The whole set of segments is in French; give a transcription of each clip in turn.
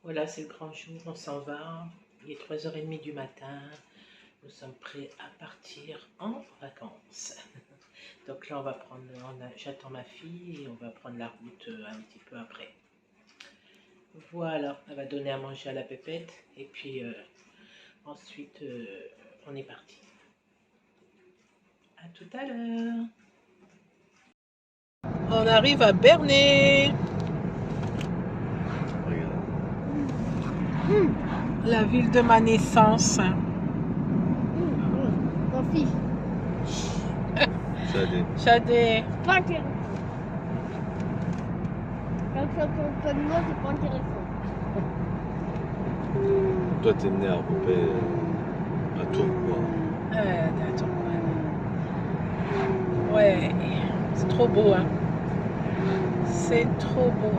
Voilà, c'est le grand jour, on s'en va. Il est 3h30 du matin. Nous sommes prêts à partir en vacances. Donc là, on va prendre, j'attends ma fille et on va prendre la route un petit peu après. Voilà, elle va donner à manger à la pépette et puis ensuite on est parti. À tout à l'heure. On arrive à Bernay. La ville de ma naissance. Mon fils. Chadé. Pas intéressant. Quand tu entends comme moi, c'est pas intéressant. Toi, t'es né à Roubaix, à Tourcoing. Attends. Ouais, c'est trop beau, hein. C'est trop beau.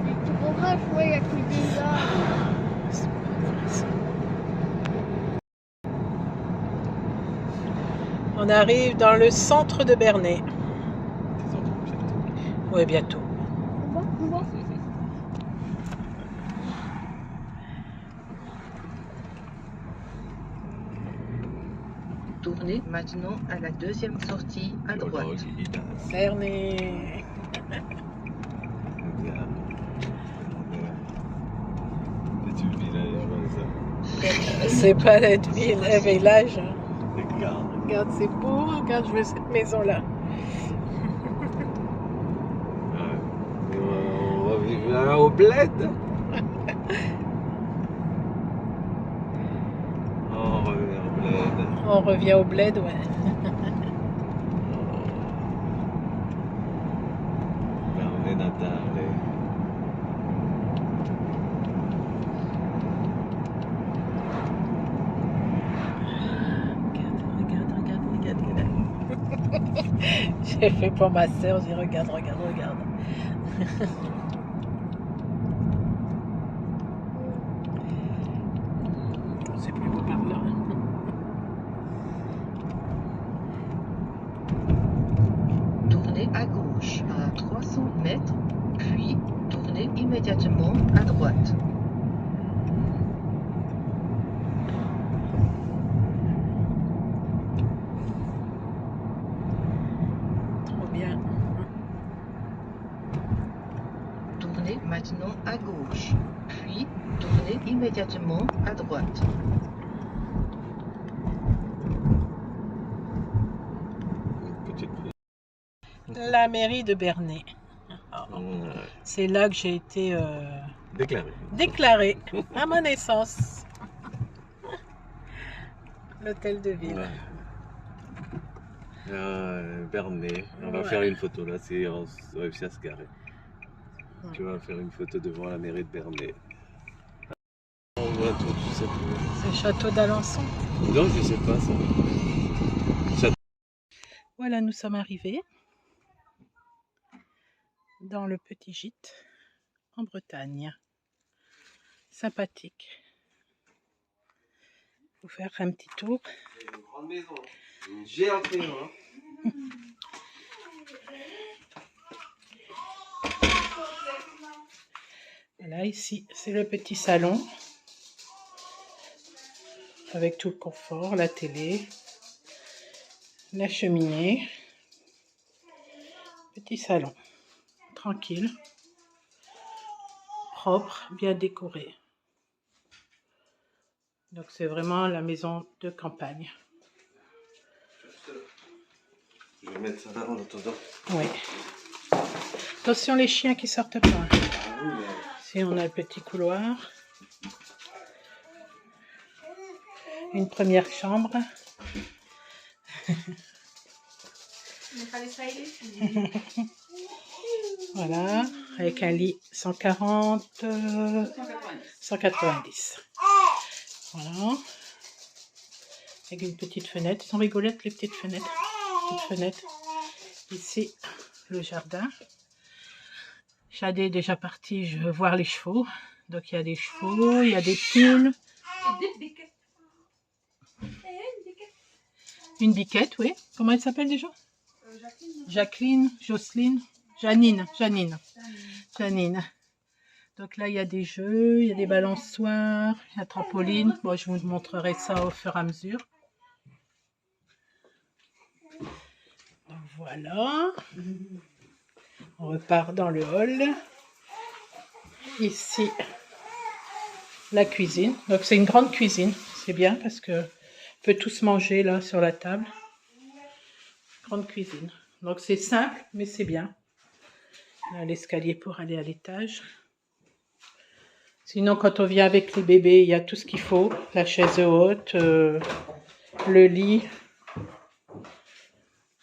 Et tu comprends, je vois, il y a que des arbres. C'est pas vrai, ça. On arrive dans le centre de Bernay. Tes enfants bientôt. Ouais, bientôt. Tu vois. Tournez maintenant à la deuxième sortie à droite. Bernay. C'est du village, voilà ça. C'est pas notre ville, un village. Regarde. Regarde, c'est beau. Regarde, je veux cette maison-là. On va vivre au bled. On revient au bled. On revient au bled, ouais. Bernay Natale. Regarde. J'ai fait pour ma soeur, j'ai dit regarde. C'est plus beau par là. Tournez à gauche à 300 mètres, puis tournez immédiatement à droite. Trop bien. Tournez maintenant à gauche, puis tournez immédiatement à droite. La mairie de Bernay. C'est là que j'ai été déclarée à ma naissance. L'hôtel de ville. Ouais. Bernay. On va faire une photo là, c'est on réussit à se garer. Tu vas faire une photo devant la mairie de Bernay. On voit tout, je sais plus. C'est Château d'Alençon. Non, je sais pas ça. Voilà, nous sommes arrivés dans le petit gîte en Bretagne. Sympathique. Faut faire un petit tour. C'est une grande maison, une géante maison. Voilà, ici, c'est le petit salon avec tout le confort, la télé, la cheminée. Petit salon, tranquille, propre, bien décoré. Donc c'est vraiment la maison de campagne. Je vais mettre ça là en attendant. Oui. Attention les chiens qui sortent pas. Ici on a le petit couloir. Une première chambre. Voilà, avec un lit 190. Voilà. Avec une petite fenêtre. Ils sont rigolettes les petites fenêtres. Ici, le jardin. Chadé est déjà parti, je veux voir les chevaux. Donc il y a des chevaux, il y a des poules. Une biquette, oui. Comment elle s'appelle déjà? Jacqueline, Jocelyne, Janine. Donc là, il y a des jeux, il y a des balançoires, il y a trampoline. Bon, je vous montrerai ça au fur et à mesure. Donc voilà. On repart dans le hall. Ici, la cuisine. Donc c'est une grande cuisine. C'est bien parce que on peut tous manger là sur la table. Grande cuisine. Donc c'est simple, mais c'est bien. Là, l'escalier pour aller à l'étage. Sinon, quand on vient avec les bébés, il y a tout ce qu'il faut. La chaise haute, le lit.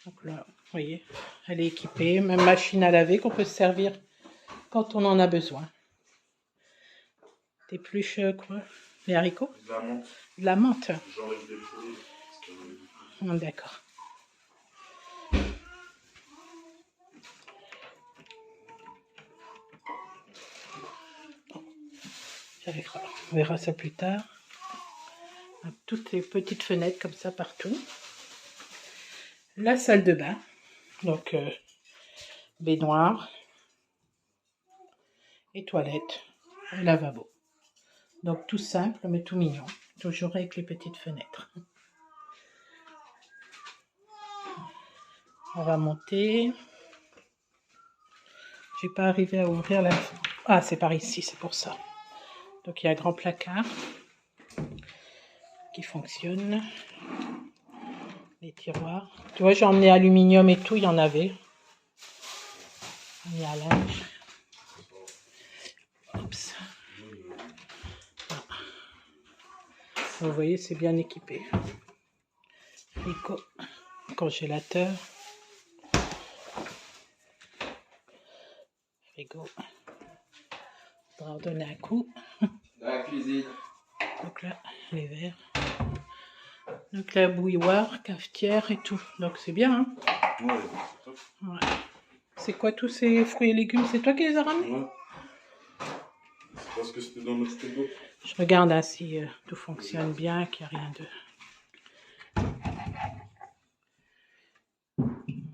Donc là, vous voyez, elle est équipée. Même machine à laver qu'on peut se servir quand on en a besoin. T'épluches quoi? Les haricots? De la menthe. De la menthe. J'enlève des poules. Parce que j'en ai des poules. D'accord. On verra ça plus tard. Toutes les petites fenêtres comme ça partout. La salle de bain. Donc, baignoire. Et toilette. Et lavabo. Donc, tout simple, mais tout mignon. Toujours avec les petites fenêtres. On va monter. J'ai pas arrivé à ouvrir la... Ah, c'est par ici, c'est pour ça. Donc, il y a un grand placard qui fonctionne. Les tiroirs. Tu vois, j'ai emmené aluminium et tout, il y en avait. On est à linge. Oups. Vous voyez, c'est bien équipé. Frigo, congélateur. Frigo. On va en donner un coup. La cuisine. Donc là, les verres. Donc la bouilloire, cafetière et tout. Donc c'est bien, hein? Ouais, c'est top. Ouais. C'est quoi tous ces fruits et légumes? C'est toi qui les as ramenés? Ouais. C'est parce que c'était dans notre frigo. Je regarde hein, si tout fonctionne bien, qu'il n'y a rien de...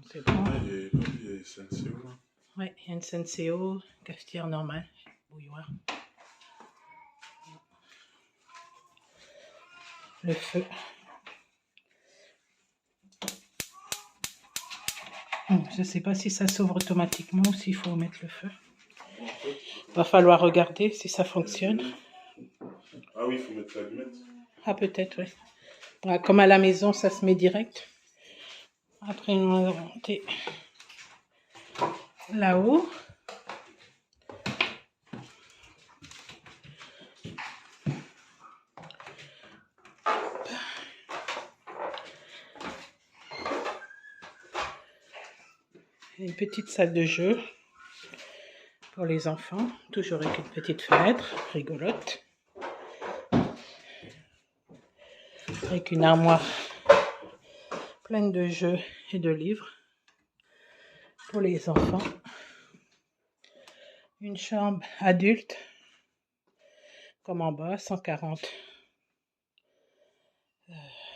C'est bon. Ouais, il y a SNCO. Là. Ouais, il y a une Senseo, cafetière normale, bouilloire. Le feu. Je ne sais pas si ça s'ouvre automatiquement ou s'il faut mettre le feu. Va falloir regarder si ça fonctionne. Ah oui, il faut mettre l'allumette. Ah peut-être, oui. Ouais, comme à la maison, ça se met direct. Après, on va monter là-haut. Une petite salle de jeu pour les enfants, toujours avec une petite fenêtre rigolote. Avec une armoire pleine de jeux et de livres pour les enfants. Une chambre adulte, comme en bas, 140,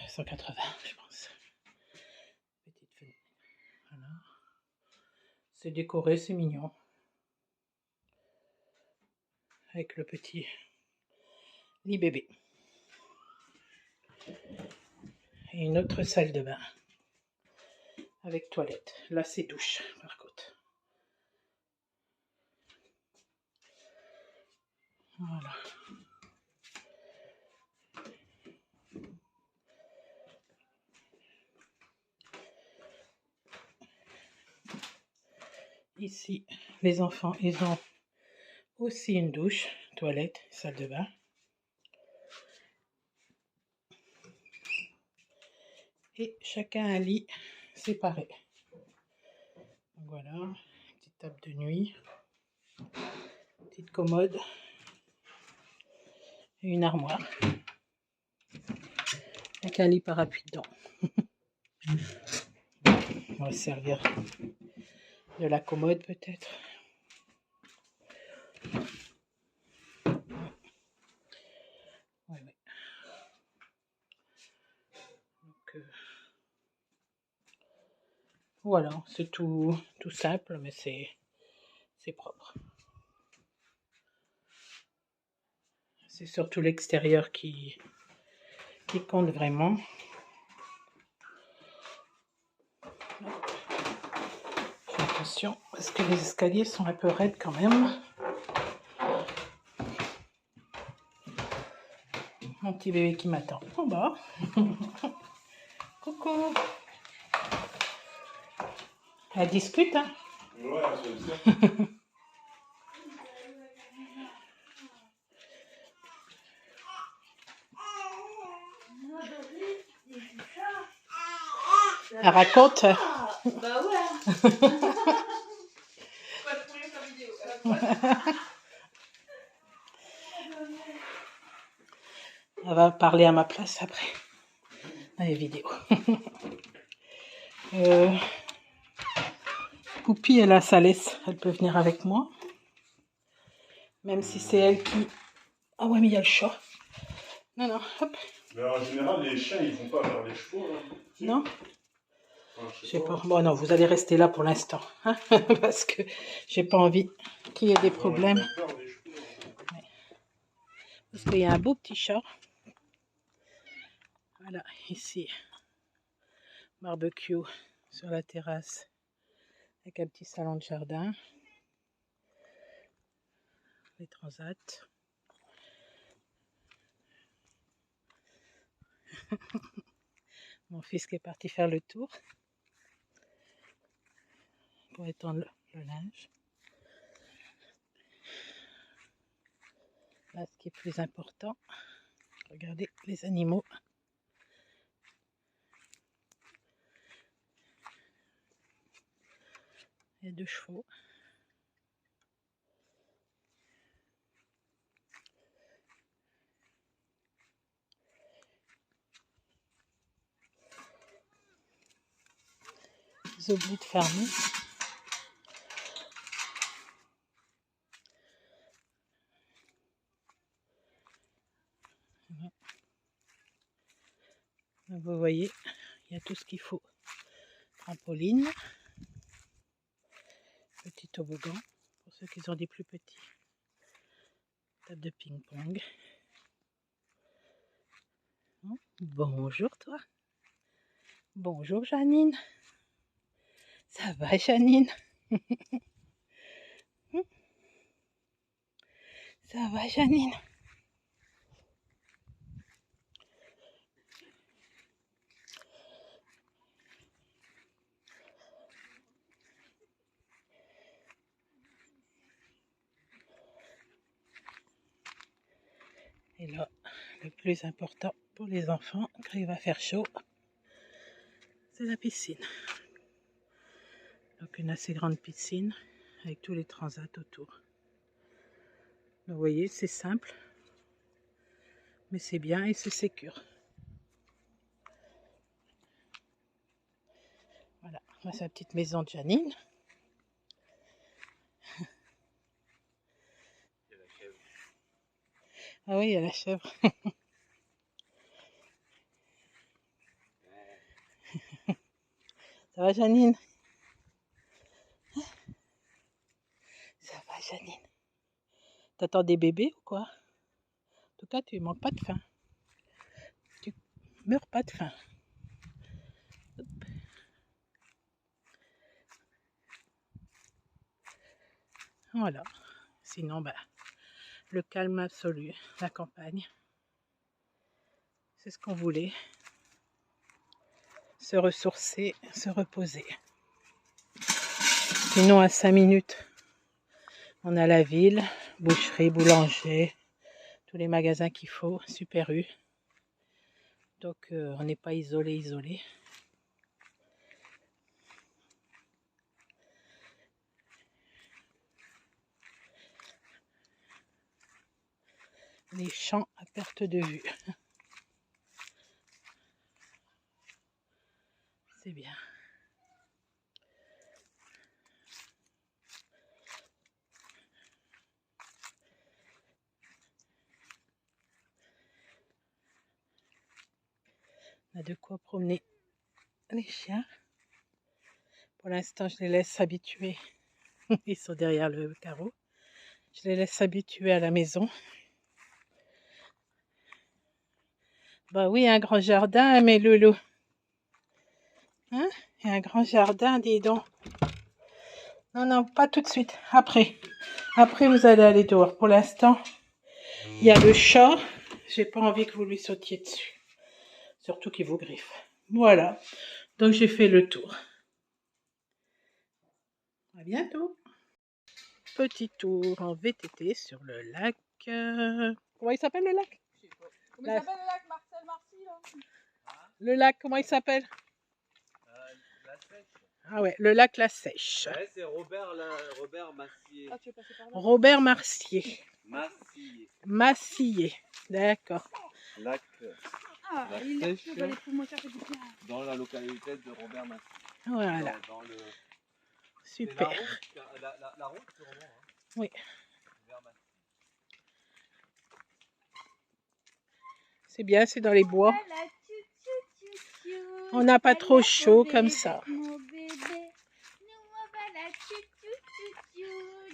180, je pense. Petite fenêtre. Voilà. C'est décoré, c'est mignon. Avec le petit lit bébé. Et une autre salle de bain. Avec toilette. Là, c'est douche, par contre. Voilà. Ici, les enfants, ils ont aussi une douche, toilette, salle de bain. Et chacun un lit séparé. Donc voilà, petite table de nuit, petite commode et une armoire. Avec un lit parapluie dedans. On va se servir de la commode peut-être. Ouais. Donc, voilà, c'est tout simple, mais c'est propre. C'est surtout l'extérieur qui compte vraiment. Fais attention, parce que les escaliers sont un peu raides quand même. Mon petit bébé qui m'attend en bas. Coucou. Elle discute, hein? Ouais, c'est ça. Elle raconte. Bah ouais. Pas de problème sur vidéo. Elle va parler à ma place après. Dans les vidéos. Poupie, elle a sa laisse. Elle peut venir avec moi. Même si c'est elle qui... Ah ouais, mais il y a le chat. Non, non, hop. Mais en général, les chiens, ils vont pas vers les chevaux. Là. Si. Non, Enfin, je sais pas. Bon, non, vous allez rester là pour l'instant. Hein, parce que j'ai pas envie qu'il y ait des problèmes. Ils ont peur des chevaux, hein. Ouais. Parce qu'il y a un beau petit chat. Voilà, ici. Barbecue sur la terrasse. Avec un petit salon de jardin. Les transats. Mon fils qui est parti faire le tour pour étendre le linge. Là, ce qui est plus important, regardez les animaux. Il y a 2 chevaux. Ils oublient de fermer. Voilà. Donc, vous voyez, il y a tout ce qu'il faut. Trampoline, petit toboggan pour ceux qui ont des plus petits. Table de ping-pong. Bonjour toi. Bonjour Janine. Ça va Janine? Ça va Janine? Et là, le plus important pour les enfants, quand il va faire chaud, c'est la piscine. Donc une assez grande piscine avec tous les transats autour. Vous voyez, c'est simple, mais c'est bien et c'est sécure. Voilà, moi c'est la petite maison de Janine. Ah oui, il y a la chèvre. Ça va Janine? Ça va Janine? T'attends des bébés ou quoi? En tout cas, tu manques pas de faim. Tu meurs pas de faim. Hop. Voilà. Sinon, bah, le calme absolu, la campagne. C'est ce qu'on voulait. Se ressourcer, se reposer. Sinon, à 5 minutes, on a la ville, boucherie, boulanger, tous les magasins qu'il faut, Super U. Donc, on n'est pas isolé. Les champs à perte de vue. C'est bien. On a de quoi promener les chiens. Pour l'instant, je les laisse s'habituer. Ils sont derrière le carreau. Je les laisse s'habituer à la maison. Bah oui, un grand jardin, mes loulous. Hein? Il y a un grand jardin, dis donc. Non, non, pas tout de suite. Après. Après, vous allez aller dehors. Pour l'instant, il y a le chat. J'ai pas envie que vous lui sautiez dessus. Surtout qu'il vous griffe. Voilà. Donc, j'ai fait le tour. À bientôt. Petit tour en VTT sur le lac. Comment il s'appelle le lac? Comment il s'appelle le lac Marcel Marcy là? Le lac, comment il s'appelle? La Sèche. Ah ouais, le lac La Sèche. Ouais, c'est Robert Massier. Ah, tu veux passer par là? Robert Marcier. Massier. Massillé. D'accord. Lac Ah, La il Sèche. est les poumons, ça fait du bien. Dans la localité de Robert Massier. Voilà. Dans le... Super. La route, sûrement. Hein. Oui. Robert Massier. C'est bien, c'est dans les bois. On n'a pas trop chaud comme ça. Mon bébé, nous on va la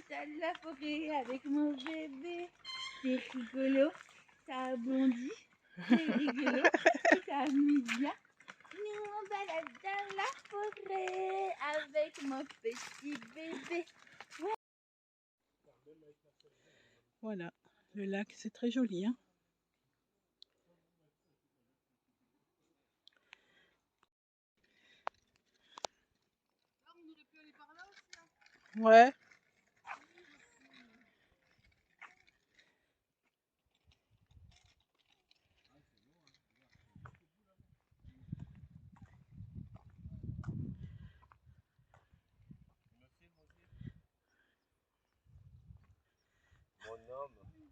dans la forêt avec mon bébé. C'est rigolo, ça bondit. C'est rigolo, ça amuse bien. Nous on balade dans la forêt avec mon petit bébé. Voilà, le lac, c'est très joli, hein. Ouais.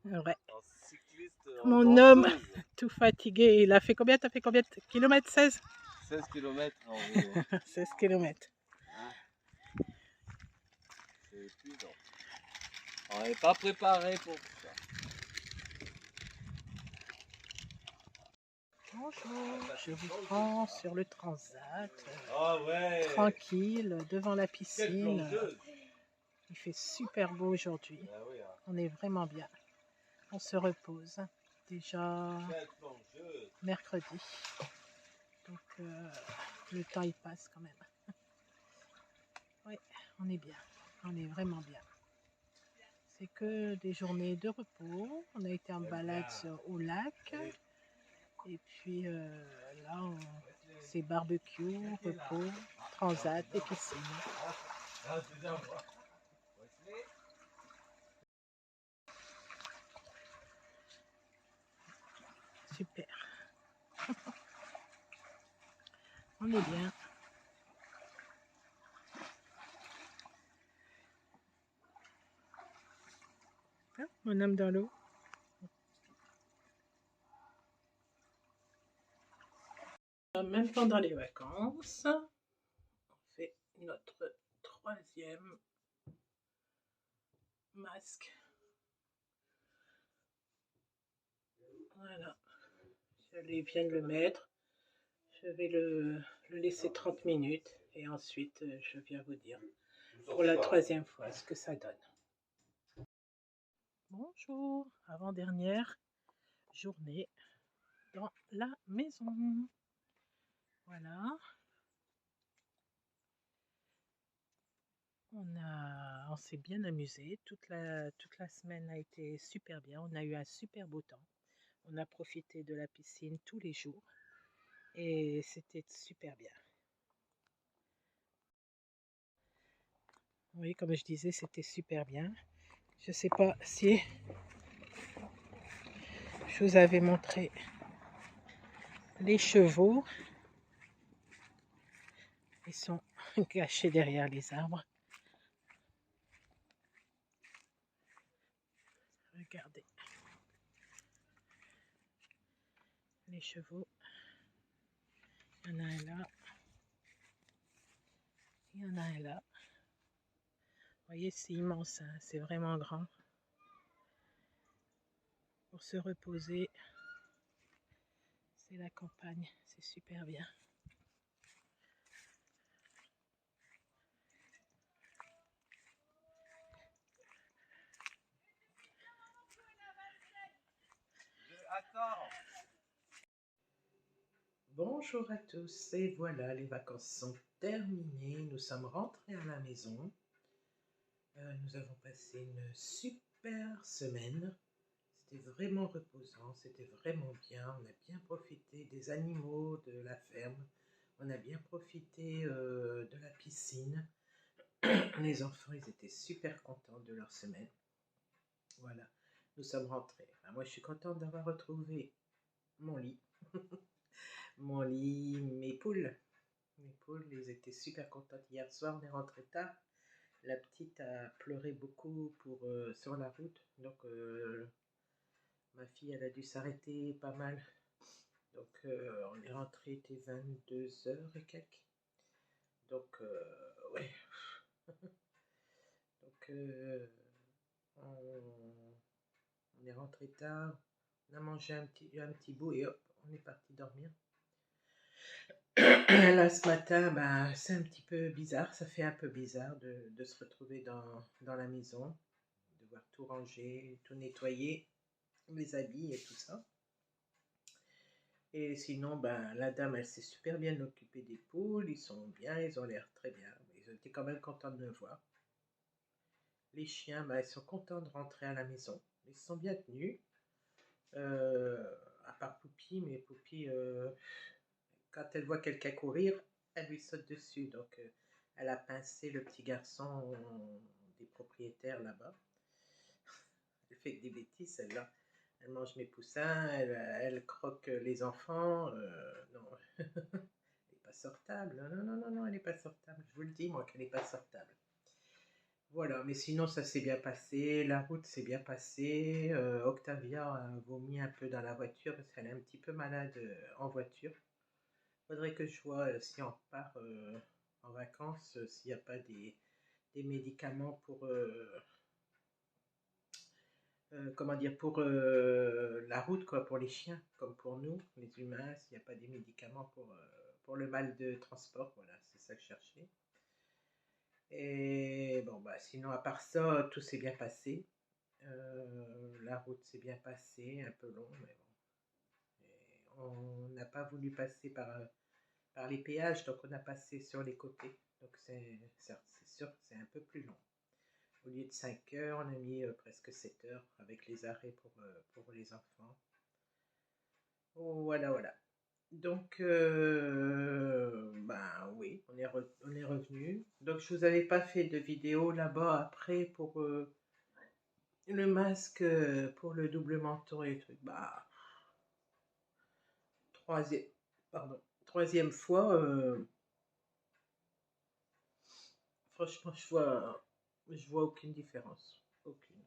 Ouais. Un cycliste Mon homme, tout fatigué, il a fait combien? T'as fait combien de kilomètres? 16? 16 km en vélo. 16 kilomètres. Hein? C'est épuisant. On n'est pas préparé pour ça. Bonjour, je vous prends sur le transat. Ah ouais. Tranquille, devant la Quelle piscine. plongeuse. Il fait super beau aujourd'hui. Ah oui, hein. On est vraiment bien. On se repose. Déjà Quelle plongeuse. mercredi. Donc le temps il passe quand même. Oui, on est bien. On est vraiment bien. C'est que des journées de repos. On a été en balade au lac. Et puis là, c'est barbecue, repos, transat et piscine. Super. On est bien. Ah, mon âme dans l'eau. Même pendant les vacances, on fait notre troisième masque. Voilà. Je viens de le mettre. Je vais le laisser 30 minutes et ensuite je viens vous dire pour la troisième fois ce que ça donne. Bonjour, avant-dernière journée dans la maison. Voilà. On s'est bien amusé. Toute la semaine a été super bien. On a eu un super beau temps. On a profité de la piscine tous les jours et c'était super bien. Oui, comme je disais, c'était super bien. Je ne sais pas si je vous avais montré les chevaux. Ils sont cachés derrière les arbres. Regardez. Les chevaux. Il y en a un là. Il y en a un là. Vous voyez, c'est immense, hein, c'est vraiment grand. Pour se reposer, c'est la campagne, c'est super bien. Attends. Bonjour à tous, et voilà, les vacances sont terminées, nous sommes rentrés à la maison. Nous avons passé une super semaine, c'était vraiment reposant, c'était vraiment bien, on a bien profité des animaux, de la ferme, on a bien profité de la piscine. Les enfants, ils étaient super contents de leur semaine. Voilà, nous sommes rentrés. Enfin, moi, je suis contente d'avoir retrouvé mon lit. Mon lit, mes poules. Mes poules, ils étaient super contentes. Hier soir, on est rentré tard. La petite a pleuré beaucoup sur la route. Donc, ma fille, elle a dû s'arrêter pas mal. Donc, on est rentré, il était 22h et quelques. Donc, ouais. Donc, on est rentré tard. On a mangé un petit bout et hop, on est parti dormir. Là, ce matin, bah, c'est un petit peu bizarre, ça fait un peu bizarre de se retrouver dans la maison, devoir tout ranger, tout nettoyer, les habits et tout ça. Et sinon, bah, la dame, elle s'est super bien occupée des poules, ils sont bien, ils ont l'air très bien, ils ont été quand même contents de me voir. Les chiens, bah, ils sont contents de rentrer à la maison, ils se sont bien tenus, à part Poupie, mais Poupie... quand elle voit quelqu'un courir, elle lui saute dessus. Donc, elle a pincé le petit garçon des propriétaires là-bas. Elle fait des bêtises, celle-là. Elle mange mes poussins, elle croque les enfants. Non, elle n'est pas sortable. Non, non, non, non, elle n'est pas sortable. Je vous le dis, moi, qu'elle n'est pas sortable. Voilà, mais sinon, ça s'est bien passé. La route s'est bien passée. Octavia a vomi un peu dans la voiture parce qu'elle est un petit peu malade en voiture. Faudrait que je vois si on part en vacances, s'il n'y a pas des médicaments pour, comment dire, pour la route, quoi, pour les chiens, comme pour nous, les humains, s'il n'y a pas des médicaments pour le mal de transport, voilà, c'est ça que je cherchais. Et bon, bah, sinon, à part ça, tout s'est bien passé. La route s'est bien passée, un peu long, mais bon. Et on n'a pas voulu passer par les péages, donc on a passé sur les côtés. Donc c'est sûr que c'est un peu plus long. Au lieu de 5 heures, on a mis presque 7 heures avec les arrêts pour les enfants. Oh, voilà, voilà. Donc, ben oui, on est revenu. Donc, je vous avais pas fait de vidéo là-bas après pour le masque, pour le double menton et tout. Bah, troisième fois, franchement, je vois aucune différence. Aucune.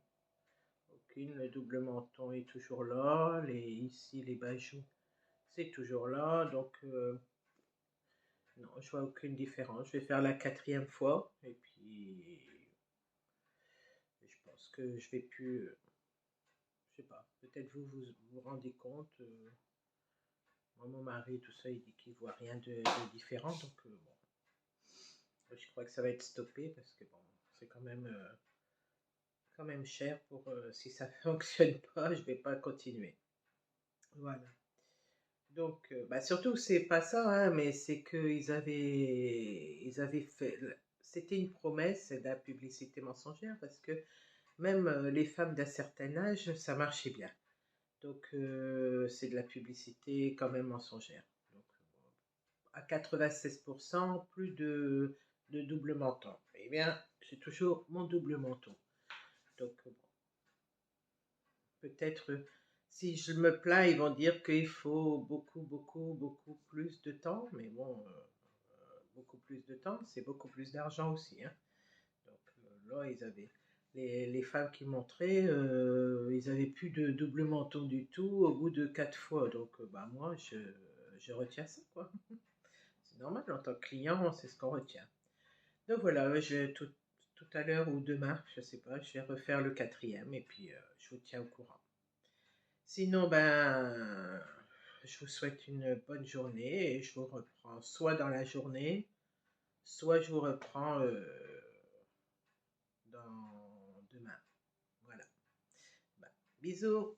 Aucune. Le double menton est toujours là. Ici, les bajoux, c'est toujours là. Donc, non, je vois aucune différence. Je vais faire la 4e fois. Et puis, je pense que je vais plus... je sais pas. Peut-être vous rendez compte. Moi, mon mari, tout ça, il dit qu'il voit rien de différent. Donc, bon. Je crois que ça va être stoppé parce que, bon, c'est quand même cher pour si ça fonctionne pas, je vais pas continuer. Voilà. Donc, bah surtout c'est pas ça, hein, mais c'est qu'ils avaient fait, c'était une promesse de la publicité mensongère parce que même les femmes d'un certain âge, ça marchait bien. Donc, c'est de la publicité quand même mensongère. Donc, à 96%, plus de double menton. Eh bien, j'ai toujours mon double menton. Donc, bon, peut-être si je me plains, ils vont dire qu'il faut beaucoup, beaucoup, beaucoup plus de temps. Mais bon, beaucoup plus de temps, c'est beaucoup plus d'argent aussi. Hein. Donc là, ils avaient les femmes qui montraient, ils avaient plus de double menton du tout au bout de 4 fois. Donc, bah moi, je retiens ça, quoi. C'est normal, en tant que client, c'est ce qu'on retient. Donc voilà, tout à l'heure ou demain, je sais pas, je vais refaire le 4e et puis je vous tiens au courant. Sinon, ben, je vous souhaite une bonne journée et je vous reprends soit dans la journée, soit je vous reprends demain. Voilà. Ben, bisous.